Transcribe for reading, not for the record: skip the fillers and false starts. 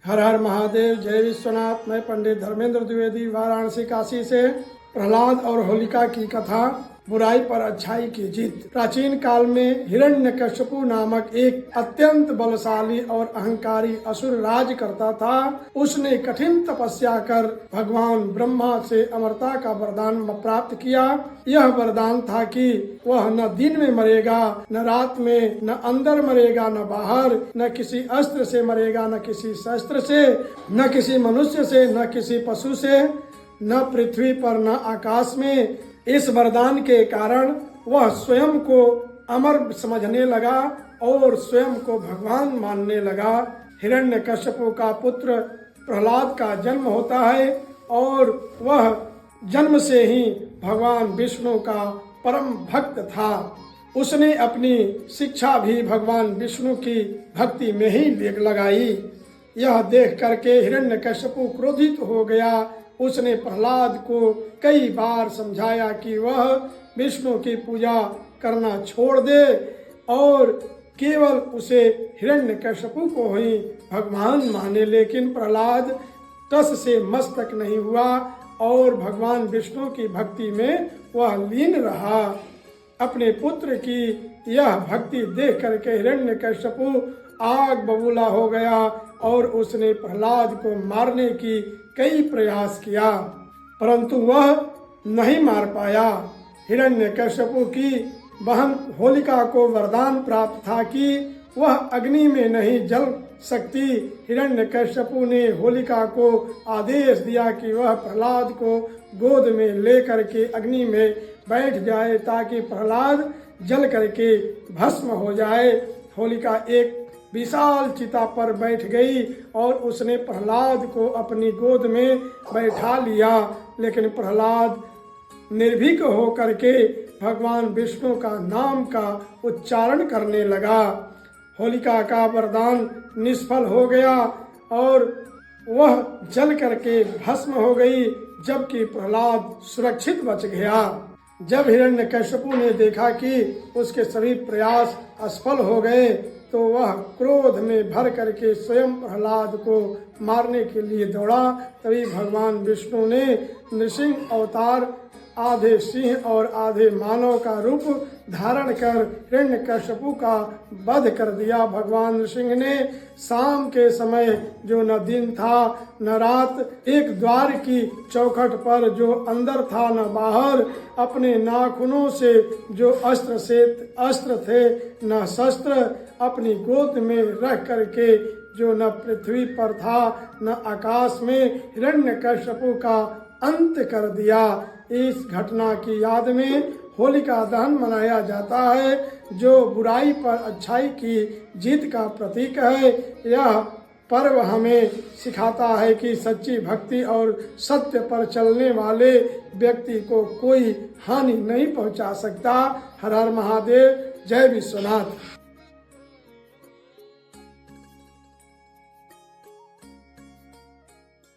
हर हर महादेव, जय विश्वनाथ। मैं पंडित धर्मेंद्र द्विवेदी, वाराणसी काशी से। प्रहलाद और होलिका की कथा, बुराई पर अच्छाई की जीत। प्राचीन काल में हिरण्यकश्यपु नामक एक अत्यंत बलशाली और अहंकारी असुर राज करता था। उसने कठिन तपस्या कर भगवान ब्रह्मा से अमरता का वरदान प्राप्त किया। यह वरदान था कि वह न दिन में मरेगा, न रात में, न अंदर मरेगा, न बाहर, न किसी अस्त्र से मरेगा, न किसी शस्त्र से, न किसी मनुष्य से, न किसी पशु से, न पृथ्वी पर, न आकाश में। इस वरदान के कारण वह स्वयं को अमर समझने लगा और स्वयं को भगवान मानने लगा। हिरण्यकश्यपु का पुत्र प्रहलाद का जन्म होता है और वह जन्म से ही भगवान विष्णु का परम भक्त था। उसने अपनी शिक्षा भी भगवान विष्णु की भक्ति में ही लगाई। यह देख करके हिरण्यकश्यपु क्रोधित हो गया। उसने प्रहलाद को कई बार समझाया कि वह विष्णु की पूजा करना छोड़ दे और केवल उसे हिरण्यकश्यपु को ही भगवान माने, लेकिन प्रहलाद टस से मस्तक नहीं हुआ और भगवान विष्णु की भक्ति में वह लीन रहा। अपने पुत्र की यह भक्ति देख करके हिरण्यकश्यपु आग बबूला हो गया और उसने प्रहलाद को मारने की कई प्रयास किया, परंतु वह नहीं मार पाया। हिरण्यकश्यपु की बहन होलिका को वरदान प्राप्त था कि वह अग्नि में नहीं जल सकती। हिरण्यकश्यपु ने होलिका को आदेश दिया कि वह प्रहलाद को गोद में लेकर के अग्नि में बैठ जाए ताकि प्रहलाद जल करके भस्म हो जाए। होलिका एक विशाल चिता पर बैठ गई और उसने प्रहलाद को अपनी गोद में बैठा लिया, लेकिन प्रहलाद निर्भीक होकर के भगवान विष्णु का नाम का उच्चारण करने लगा। होलिका का वरदान निष्फल हो गया और वह जल करके भस्म हो गई, जबकि प्रहलाद सुरक्षित बच गया। जब हिरण्यकश्यपु ने देखा कि उसके सभी प्रयास असफल हो गए तो वह क्रोध में भर करके स्वयं प्रहलाद को मारने के लिए दौड़ा। तभी भगवान विष्णु ने नृसिंह अवतार, आधे सिंह और आधे मानव का रूप धारण कर हिरण्यकश्यपु का वध कर दिया। भगवान नृसिंह ने शाम के समय, जो न दिन था न रात, एक द्वार की चौखट पर जो अंदर था न बाहर, अपने नाखूनों से जो अस्त्र थे न शस्त्र, अपनी गोद में रख करके जो न पृथ्वी पर था न आकाश में, हिरण्यकश्यपु का अंत कर दिया। इस घटना की याद में होलिका दहन मनाया जाता है, जो बुराई पर अच्छाई की जीत का प्रतीक है। यह पर्व हमें सिखाता है कि सच्ची भक्ति और सत्य पर चलने वाले व्यक्ति को कोई हानि नहीं पहुंचा सकता। हर हर महादेव, जय विश्वनाथ।